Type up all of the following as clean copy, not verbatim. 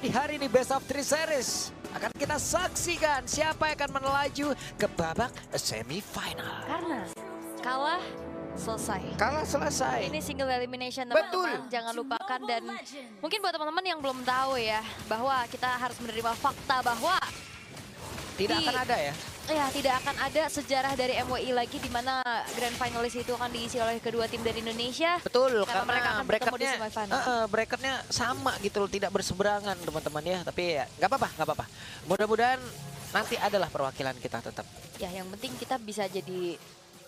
di hari ini Best of 3 Series akan kita saksikan siapa yang akan melaju ke babak semifinal. Karena kalah selesai. Kalah selesai. Ini single elimination Betul. teman-teman, jangan lupakan. Dan mungkin buat teman-teman yang belum tahu ya, bahwa kita harus menerima fakta bahwa Tidak akan ada ya. ya tidak akan ada sejarah dari MWI lagi di mana grand finalis itu akan diisi oleh kedua tim dari Indonesia. Betul, Karena mereka akan bertemu di bracketnya semifinal. bracketnya sama gitu loh, tidak berseberangan teman-teman ya. Tapi ya nggak apa-apa, nggak apa-apa. Mudah-mudahan nanti adalah perwakilan kita tetap. Ya yang penting kita bisa jadi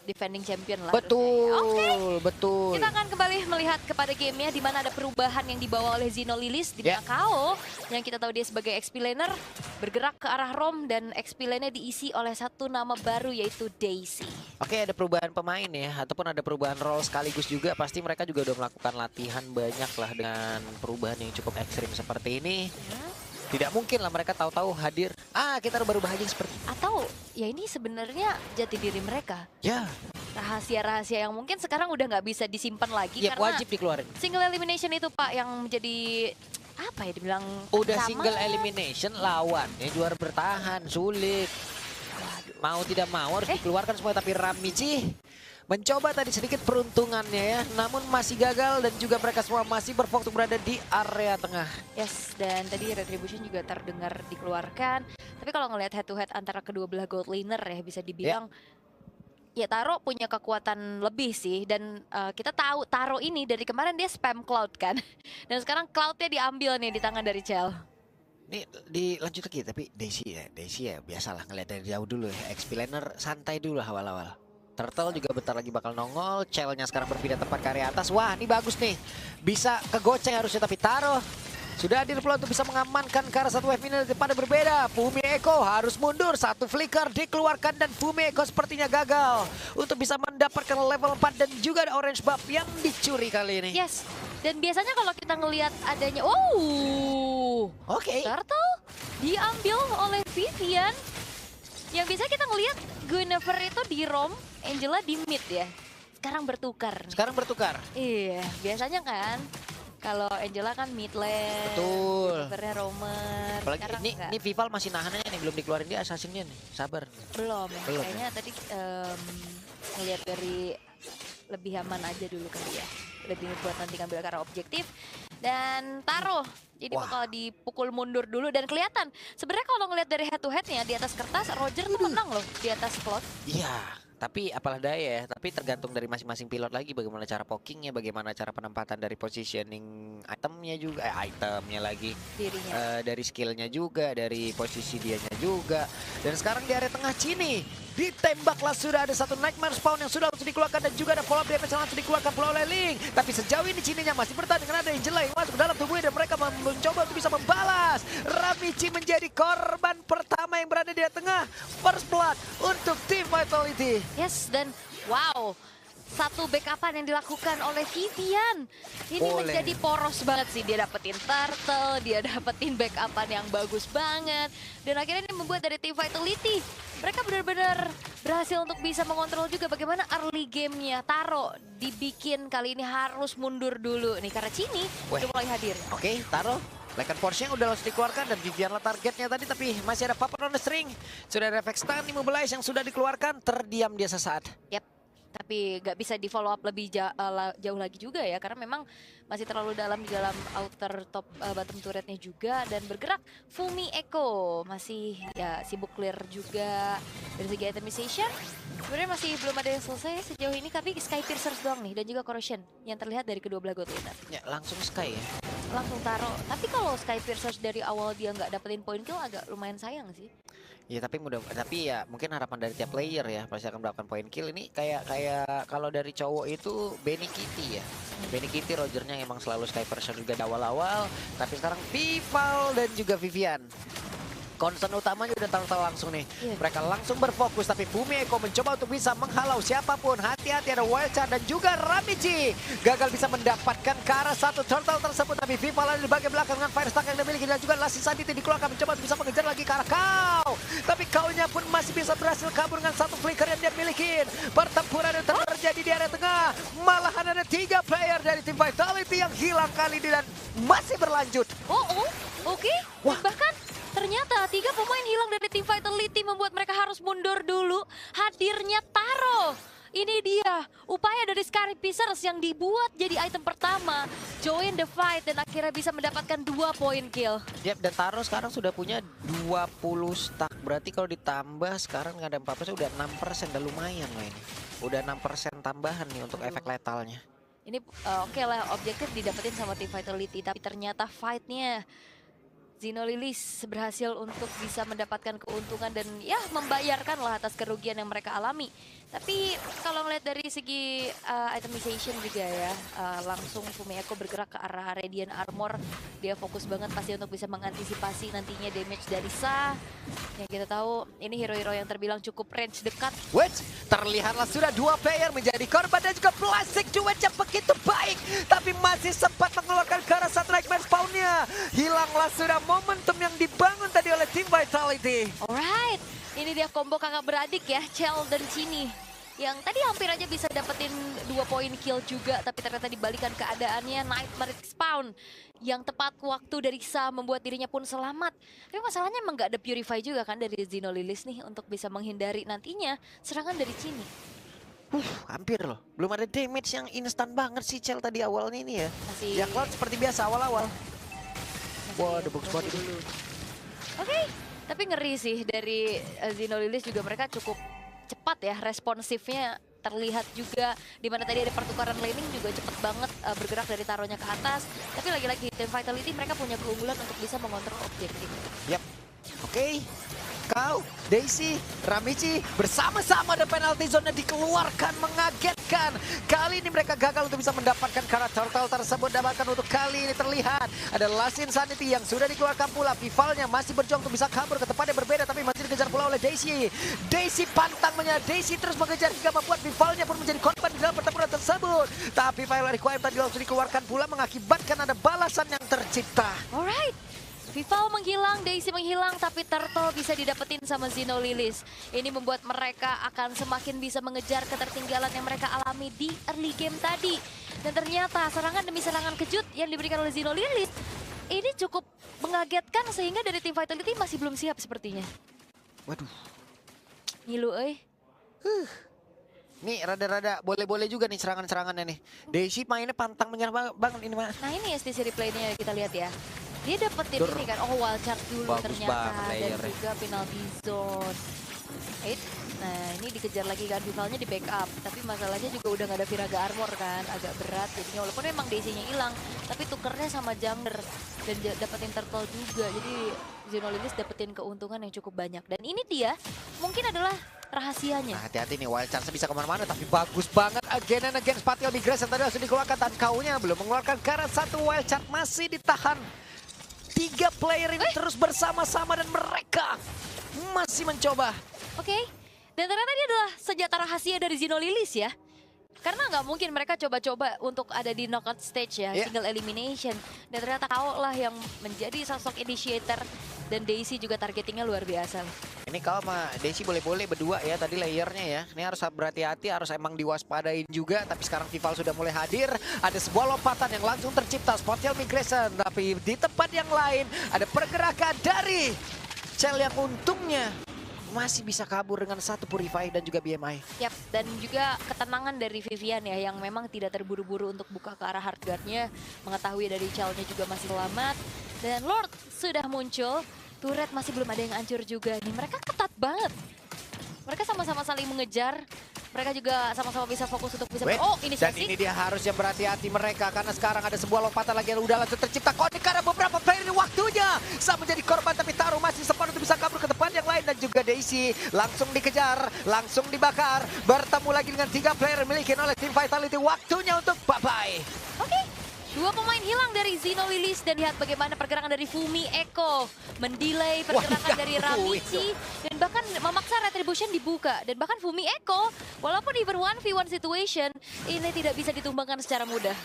defending champion lah. Betul, Oke. betul. Kita akan kembali melihat kepada gamenya di mana ada perubahan yang dibawa oleh Zino Lilis di mana Kao yang kita tahu dia sebagai XP laner bergerak ke arah Rom dan XP lane-nya diisi oleh satu nama baru yaitu Daisy. Oke, ada perubahan pemain ya, ataupun ada perubahan role sekaligus juga. Pasti mereka juga udah melakukan latihan banyak lah dengan perubahan yang cukup ekstrim seperti ini. Tidak mungkin lah mereka tahu-tahu hadir. Kita baru bahagia seperti ini. Atau ya ini sebenarnya jati diri mereka. Ya, Rahasia-rahasia yang mungkin sekarang udah nggak bisa disimpan lagi ya karena wajib dikeluarin. single elimination itu Pak yang menjadi apa ya dibilang Udah ancaman. single elimination lawannya juara bertahan, sulit. Mau tidak mau harus dikeluarkan semua, tapi Ramichi mencoba tadi sedikit peruntungannya ya, namun masih gagal dan juga mereka semua masih berfokus berada di area tengah. Yes, dan tadi Retribution juga terdengar dikeluarkan. Tapi kalau ngelihat head to head antara kedua belah gold laner ya bisa dibilang ya Taro punya kekuatan lebih sih. Dan kita tahu Taro ini dari kemarin dia spam Cloud kan. Dan sekarang Cloudnya diambil nih di tangan dari Chell. Ini dilanjut lagi, tapi Daisy ya biasalah ngeliat dari jauh dulu ya. XP laner santai dulu awal-awal. Turtle juga bentar lagi bakal nongol, Chell-nya sekarang berpindah tempat ke area atas. Wah, ini bagus nih. Bisa kegoceng harusnya, tapi Taro sudah hadir pula untuk bisa mengamankan ke arah satu wave ini pada berbeda. Fumi Eko harus mundur, satu flicker dikeluarkan dan Fumi Eko sepertinya gagal untuk bisa mendapatkan level 4 dan juga ada orange buff yang dicuri kali ini. Yes, dan biasanya kalau kita ngelihat adanya, Oke. Turtle diambil oleh Vivian. Yang biasa kita ngelihat Guinevere itu di Rom, Angela di mid ya. Sekarang bertukar. Sekarang bertukar. Iya, biasanya kan kalau Angela kan mid lane, Betul. Guinevere roamer. Apalagi Sekarang ini enggak. Vival masih nahannya nih, belum dikeluarin dia assassinnya nih. Sabar. Belum ya. Belum Kayaknya tadi ngelihat dari lebih aman aja dulu kali ya. Lebih buat nanti ngambil ke arah objektif. Dan Taro jadi bakal dipukul mundur dulu dan kelihatan sebenarnya kalau ngelihat dari head to headnya di atas kertas Roger tuh menang loh di atas Cloud. Iya, tapi apalah daya ya. Tapi tergantung dari masing-masing pilot lagi bagaimana cara pokingnya, bagaimana cara penempatan dari positioning itemnya juga, itemnya lagi. Dirinya. Dari skillnya juga, dari posisi dianya juga. Dan sekarang di area tengah Cini ditembaklah, sudah ada satu Nightmare Spawn yang sudah langsung dikeluarkan dan juga ada follow up damage yang langsung dikeluarkan pula oleh Link. Tapi sejauh ini Cininya masih bertahan dengan ada Angela yang masuk ke dalam tubuhnya dan mereka mencoba untuk bisa membalas. Ramichi menjadi korban pertama yang berada di tengah. First blood untuk tim Vitality. Yes, dan wow, satu backupan yang dilakukan oleh Vivian. Ini menjadi poros banget sih. Dia dapetin turtle, dia dapetin backupan yang bagus banget. Dan akhirnya ini membuat dari tim Vitality, mereka benar-benar berhasil untuk bisa mengontrol juga bagaimana early game-nya. Taro dibikin kali ini harus mundur dulu nih karena Cini udah mulai hadir. Oke, Taro. Lekan Porsche yang udah langsung dikeluarkan dan Vivian lah targetnya tadi, tapi masih ada Papa on the string. Sudah ada efek stun immobilize yang sudah dikeluarkan, terdiam dia sesaat. Yap, tapi nggak bisa di follow up lebih jauh lagi juga ya karena memang masih terlalu dalam di dalam outer top bottom turretnya juga. Dan bergerak Fumi Eko masih ya sibuk clear juga. Dari segi itemization sebenarnya masih belum ada yang selesai sejauh ini, tapi Sky Piercers doang nih dan juga Corrosion yang terlihat dari kedua belah god laner. Ya, langsung Sky ya. Langsung Taro, tapi kalau Sky Piercers dari awal dia nggak dapetin point kill agak lumayan sayang sih. Ya tapi ya mungkin harapan dari tiap player ya pasti akan mendapatkan point kill. Ini kayak kalau dari cowok itu Benny Kitty ya. Benny Kitty Rogernya emang selalu Sky Person juga di awal-awal, tapi sekarang Vival dan juga Vivian. Concern utamanya udah tahu langsung nih. Mereka langsung berfokus, tapi Fumi Eko mencoba untuk bisa menghalau siapapun. Hati-hati, ada Wildcard dan juga Ramichi. Gagal bisa mendapatkan ke arah satu turtle tersebut, tapi Vival ada di bagian belakang dengan fire stack yang dimiliki. Dan juga Lassie Sanditi dikeluarkan mencoba untuk bisa mengejar lagi ke arah Kau. Tapi Kau-nya pun masih bisa berhasil kabur dengan satu flicker yang dia miliki. Pertempuran yang terjadi di area tengah. Malahan ada 3 player dari tim Vitality yang hilang kali ini dan masih berlanjut. Oke. dari tim Vitality membuat mereka harus mundur dulu. Hadirnya Taro. Ini dia upaya dari Scary Pacers yang dibuat jadi item pertama. Join the fight dan akhirnya bisa mendapatkan 2 poin kill. Yap, dan Taro sekarang sudah punya 20 stack. Berarti kalau ditambah sekarang ada 14 udah 6%, udah lumayan loh ini. Udah 6% tambahan nih untuk efek letalnya. Ini oke lah, objektif didapetin sama tim Vitality, tapi ternyata fight-nya Zinoleelis berhasil untuk bisa mendapatkan keuntungan dan ya membayarkan lah atas kerugian yang mereka alami. Tapi kalau ngeliat dari segi itemization juga ya, langsung Fumieko bergerak ke arah Radiant Armor. Dia fokus banget pasti untuk bisa mengantisipasi nantinya damage dari Sa. Yang kita tahu ini hero-hero yang terbilang cukup range dekat. Which terlihatlah sudah 2 player menjadi korban dan juga plastik cuaca begitu baik. Tapi masih sempat mengeluarkan ke arah satu Nightmare spawnnya. Hilanglah sudah momentum yang dibangun tadi oleh tim Vitality. Alright, ini dia combo kakak beradik ya, Chell dan Chini. Yang tadi hampir aja bisa dapetin 2 poin kill juga, tapi ternyata dibalikan keadaannya. Nightmare spawn yang tepat waktu dari Sa membuat dirinya pun selamat. Tapi masalahnya emang gak ada Purify juga kan dari Zinoleelis nih untuk bisa menghindari nantinya serangan dari Chini. Hampir loh, belum ada damage yang instan banget sih Chell tadi awalnya ini ya. Masih Ya Cloud seperti biasa awal-awal. Wah, the box body dulu. Oke, tapi ngeri sih dari Zinoleelis juga, mereka cukup cepat ya responsifnya, terlihat juga di mana tadi ada pertukaran laning juga cepet banget bergerak dari taruhnya ke atas. Tapi lagi-lagi tim Vitality mereka punya keunggulan untuk bisa mengontrol objektif. Yap, oke. Kau, Daisy, Ramichi bersama-sama ada penalti zone dikeluarkan, mengagetkan. Kali ini mereka gagal untuk bisa mendapatkan karakter turtle tersebut. Bahkan untuk kali ini terlihat ada Last Insanity yang sudah dikeluarkan pula. Rivalnya masih berjuang untuk bisa kabur ke tempat yang berbeda, tapi masih dikejar pula oleh Daisy. Daisy pantang menyerah, Daisy terus mengejar hingga membuat rivalnya pun menjadi korban di dalam pertempuran tersebut. Tapi Fire Requiem tadi langsung dikeluarkan pula, mengakibatkan ada balasan yang tercipta. Alright. Vival menghilang, Daisy menghilang, tapi Turtle bisa didapetin sama Zinoleelis. Ini membuat mereka akan semakin bisa mengejar ketertinggalan yang mereka alami di early game tadi. Dan ternyata serangan demi serangan kejut yang diberikan oleh Zinoleelis ini cukup mengagetkan sehingga dari tim Vitality masih belum siap sepertinya. Waduh. Ngilu euy. Nih rada-rada boleh-boleh juga nih serangan-serangannya nih. Daisy mainnya pantang menyerah banget ini mah. Nah ini STC replaynya kita lihat ya. Dia dapetin ini kan, oh wild charge dulu bagus ternyata, dan juga penalty zone. Nah ini dikejar lagi kan, Vivalnya di backup, tapi masalahnya juga udah gak ada Viraga Armor kan, agak berat jadinya. Walaupun memang Daisy-nya hilang, tapi tukernya sama Jungler dan dapetin Turtle juga. Jadi Zinoleelis dapetin keuntungan yang cukup banyak. Dan ini dia mungkin adalah rahasianya. Nah, hati-hati nih, wild chance bisa kemana-mana, tapi bagus banget again and again. Spatial Migration tadi langsung dikeluarkan, dan kaunya belum mengeluarkan karena satu wild chance masih ditahan. 3 player ini terus bersama-sama dan mereka masih mencoba. Oke, dan ternyata ini adalah senjata rahasia dari Zinoleelis ya. Karena nggak mungkin mereka coba-coba untuk ada di knockout stage ya, single elimination. Dan ternyata kau lah yang menjadi sosok initiator, dan Daisy juga targetingnya luar biasa. Ini kalau sama Daisy boleh-boleh berdua ya tadi layernya ya. Ini harus berhati-hati, harus emang diwaspadain juga. Tapi sekarang Vival sudah mulai hadir. Ada sebuah lompatan yang langsung tercipta, Spatial Migration. Tapi di tempat yang lain ada pergerakan dari Chell yang untungnya masih bisa kabur dengan satu Purify dan juga BMI. Yap, dan juga ketenangan dari Vivian ya, yang memang tidak terburu-buru untuk buka ke arah hardguard-nya. Mengetahui dari Chell-nya juga masih selamat. Dan Lord sudah muncul. Turret masih belum ada yang hancur juga nih. Mereka ketat banget. Mereka sama-sama saling mengejar. Mereka juga sama-sama bisa fokus untuk bisa... Oh, dan ini dia harusnya berhati-hati mereka. Karena sekarang ada sebuah lompatan lagi yang udah langsung tercipta. Konik karena beberapa player ini waktunya. Sama menjadi korban, tapi Taro masih sempat untuk bisa kabur ke depan yang lain. Dan juga Daisy langsung dikejar, langsung dibakar. Bertemu lagi dengan 3 player dimiliki oleh tim Vitality. Waktunya untuk bye-bye. Oke. 2 pemain hilang dari Zinoleelis, dan lihat bagaimana pergerakan dari Fumieko mendelay pergerakan dari Ramichi dan bahkan memaksa Retribution dibuka. Dan bahkan Fumieko walaupun even 1v1 situation ini tidak bisa ditumbangkan secara mudah.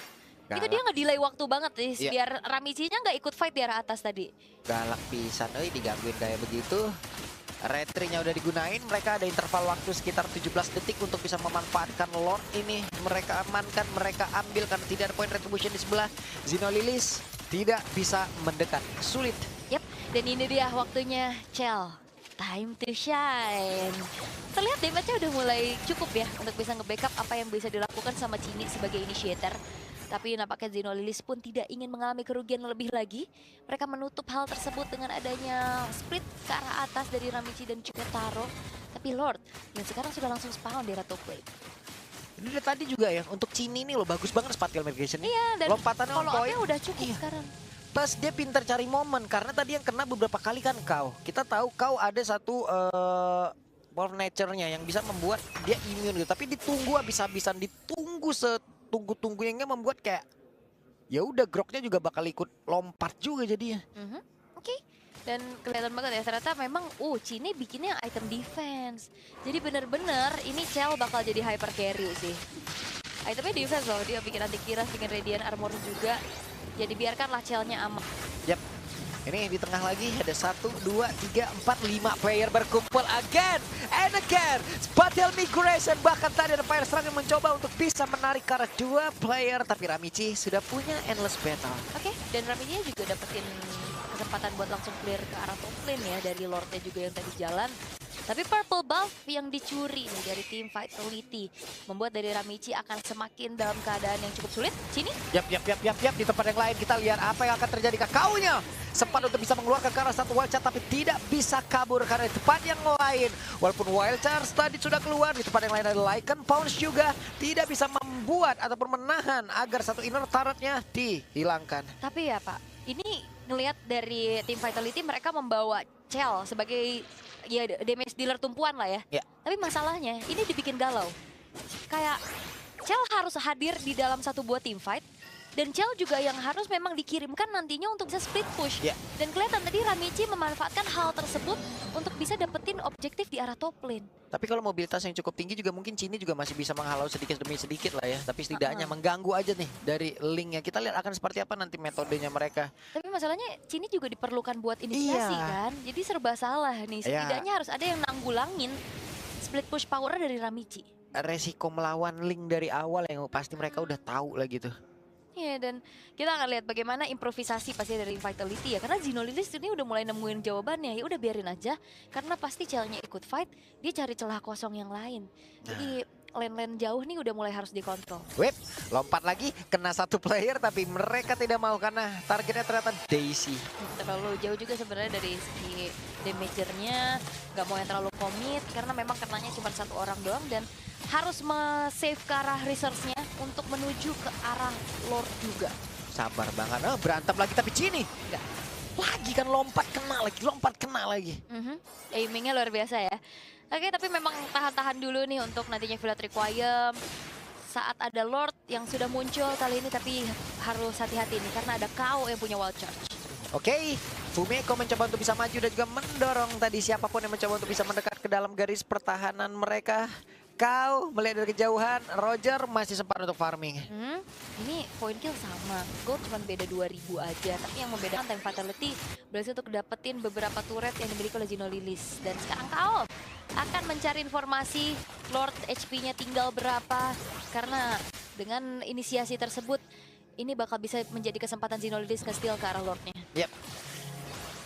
Itu dia nge-delay waktu banget nih biar Ramichi-nya nggak ikut fight di arah atas tadi. Galak pisan, digangguin kayak begitu. Retri-nya udah digunain, mereka ada interval waktu sekitar 17 detik untuk bisa memanfaatkan Lord ini. Mereka amankan, mereka ambil karena tidak ada poin retribution di sebelah. Zinoleelis tidak bisa mendekat, sulit. Yap, dan ini dia waktunya Chell. time to shine. Terlihat damage-nya udah mulai cukup ya untuk bisa nge-backup apa yang bisa dilakukan sama Cini sebagai initiator. Tapi nampaknya Zenolilis pun tidak ingin mengalami kerugian lebih lagi. Mereka menutup hal tersebut dengan adanya split ke arah atas dari Ramichi dan juga Taro. Tapi Lord yang sekarang sudah langsung spawn di Rato Plate. Ini dari tadi juga ya, untuk Cini nih loh, bagus banget spatial mitigation. Iya, dan lompatannya on follow point. up-nya udah cukup Iya. sekarang. Plus dia pintar cari momen, karena tadi yang kena beberapa kali kan kau. Kita tahu kau ada satu wolf nature-nya yang bisa membuat dia immune gitu. Tapi ditunggu habis-habisan, ditunggu setunggu-tunggunya membuat kayak ya udah groknya juga bakal ikut lompat juga jadinya. Oke. Dan kelihatan banget ya ternyata memang Cini bikinnya item defense. Jadi bener-bener ini Chell bakal jadi hyper carry sih. Itemnya defense loh, dia bikin anti kiras, bikin radiant armor juga. Jadi biarkanlah Chell-nya aman. Yap. Ini di tengah lagi ada 1, 2, 3, 4, 5 player berkumpul again and again. Spatial migration, bahkan tadi ada Fire Strike yang mencoba untuk bisa menarik ke arah 2 player. Tapi Ramichi sudah punya endless battle. Oke, dan Ramichi juga dapetin kesempatan buat langsung clear ke arah top lane ya dari Lordnya juga yang tadi jalan. Tapi purple buff yang dicuri nih dari tim Vitality membuat dari Ramichi akan semakin dalam keadaan yang cukup sulit. Cini? Yap. Di tempat yang lain kita lihat apa yang akan terjadi ke kaunya. Sempat untuk bisa mengeluarkan ke arah satu wild charge tapi tidak bisa kabur karena di tempat yang lain. Walaupun wild charge tadi sudah keluar, di tempat yang lain ada Lycan Pounce juga tidak bisa membuat ataupun menahan agar satu inner turret-nya dihilangkan. Tapi ya Pak, ini ngelihat dari tim Vitality mereka membawa Chell sebagai ya damage dealer tumpuan lah ya. Ya. Tapi masalahnya ini dibikin galau. Kayak Chell harus hadir di dalam satu buah team fight. Dan Chell juga yang harus memang dikirimkan nantinya untuk bisa split push. Ya. Dan kelihatan tadi Ramichi memanfaatkan hal tersebut untuk bisa dapetin objektif di arah top lane. Tapi kalau mobilitas yang cukup tinggi juga mungkin Cini juga masih bisa menghalau sedikit demi sedikit lah ya. Tapi setidaknya mengganggu aja nih dari linknya. Kita lihat akan seperti apa nanti metodenya mereka. Tapi masalahnya Cini juga diperlukan buat inisiasi kan. Jadi serba salah nih. Setidaknya harus ada yang nanggulangin split push power dari Ramichi. Resiko melawan link dari awal yang pasti mereka udah tahu lah gitu. Iya, dan kita akan lihat bagaimana improvisasi pasti dari Vitality ya. Karena Zenolilis ini udah mulai nemuin jawabannya. Ya udah biarin aja. Karena pasti Chell-nya ikut fight, dia cari celah kosong yang lain. Jadi lane-lane jauh nih udah mulai harus dikontrol. Whip, lompat lagi, kena satu player tapi mereka tidak mau karena targetnya ternyata Daisy. Terlalu jauh juga sebenarnya dari segi damagernya, nggak mau yang terlalu komit karena memang kenanya cuma satu orang doang dan harus save ke arah resource-nya untuk menuju ke arah Lord juga. Sabar banget, berantem lagi tapi Cini. Enggak. Lagi kan lompat kena lagi. Aimingnya luar biasa ya. Oke, tapi memang tahan-tahan dulu nih untuk nantinya Villa Requiem. Saat ada Lord yang sudah muncul kali ini tapi harus hati-hati nih karena ada KO yang punya wild charge. Oke, Fumeko mencoba untuk bisa maju dan juga mendorong tadi siapapun yang mencoba untuk bisa mendekat ke dalam garis pertahanan mereka. Kau melihat dari kejauhan, Roger masih sempat untuk farming. Ini point kill sama, gold cuma beda 2000 aja. Tapi yang membedakan Time Fatality berhasil untuk dapetin beberapa turret yang dimiliki oleh Zenolilis. Dan sekarang kau akan mencari informasi Lord HP-nya tinggal berapa. Karena dengan inisiasi tersebut, ini bakal bisa menjadi kesempatan Zenolilis nge-steal ke arah Lordnya. Yep.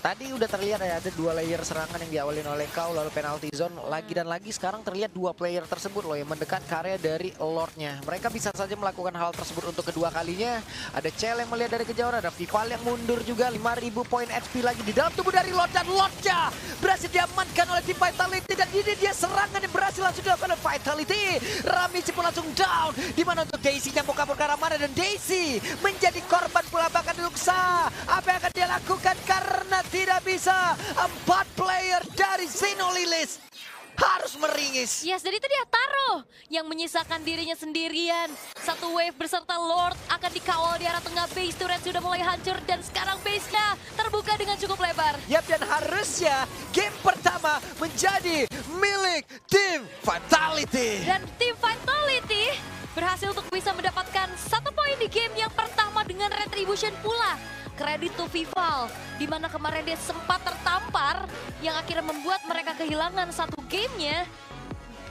Tadi udah terlihat ya ada 2 layer serangan yang diawalin oleh kau lalu penalty zone lagi dan lagi sekarang terlihat 2 player tersebut loh yang mendekat ke area dari Lordnya. Mereka bisa saja melakukan hal tersebut untuk kedua kalinya. Ada Chell yang melihat dari kejauhan, ada Vival yang mundur juga 5000 poin HP lagi di dalam tubuh dari Lord dan Lordnya berhasil diamankan oleh tim Vitality dan ini dia serangan yang berhasil langsung dilakukan oleh Vitality. Ramichi pun langsung down di mana untuk Daisy-nya mau kabur ke arah mana dan Daisy menjadi korban pula bahkan Luxa. Apa yang akan dia lakukan karena tidak bisa 4 player dari Zenolilis harus meringis. Yes, dan itu dia Taro yang menyisakan dirinya sendirian. Satu wave beserta Lord akan dikawal di arah tengah base. Turret sudah mulai hancur dan sekarang base-nya terbuka dengan cukup lebar. Yap, dan harusnya game pertama menjadi milik tim Vitality. Dan tim Vitality berhasil untuk bisa mendapatkan 1 poin di game yang pertama dengan retribution pula. Kredit to Vival, di mana kemarin dia sempat tertampar yang akhirnya membuat mereka kehilangan 1 gamenya.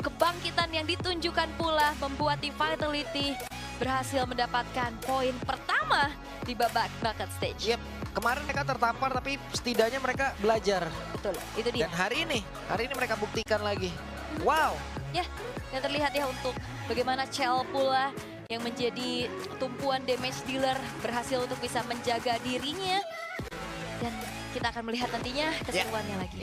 Kebangkitan yang ditunjukkan pula membuat tim Vitality berhasil mendapatkan poin pertama di babak knockout stage. Yep, kemarin mereka tertampar tapi setidaknya mereka belajar. Betul, itu dia. Dan hari ini mereka buktikan lagi. Wow. Ya, yang terlihat ya untuk bagaimana Chell pula yang menjadi tumpuan damage dealer berhasil untuk bisa menjaga dirinya. Dan kita akan melihat nantinya keseruannya lagi.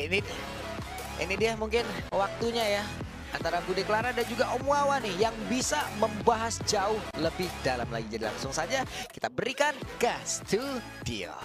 Ini dia mungkin waktunya ya antara Bude Clara dan juga Om Wawa nih yang bisa membahas jauh lebih dalam lagi. Jadi langsung saja kita berikan gas to dia.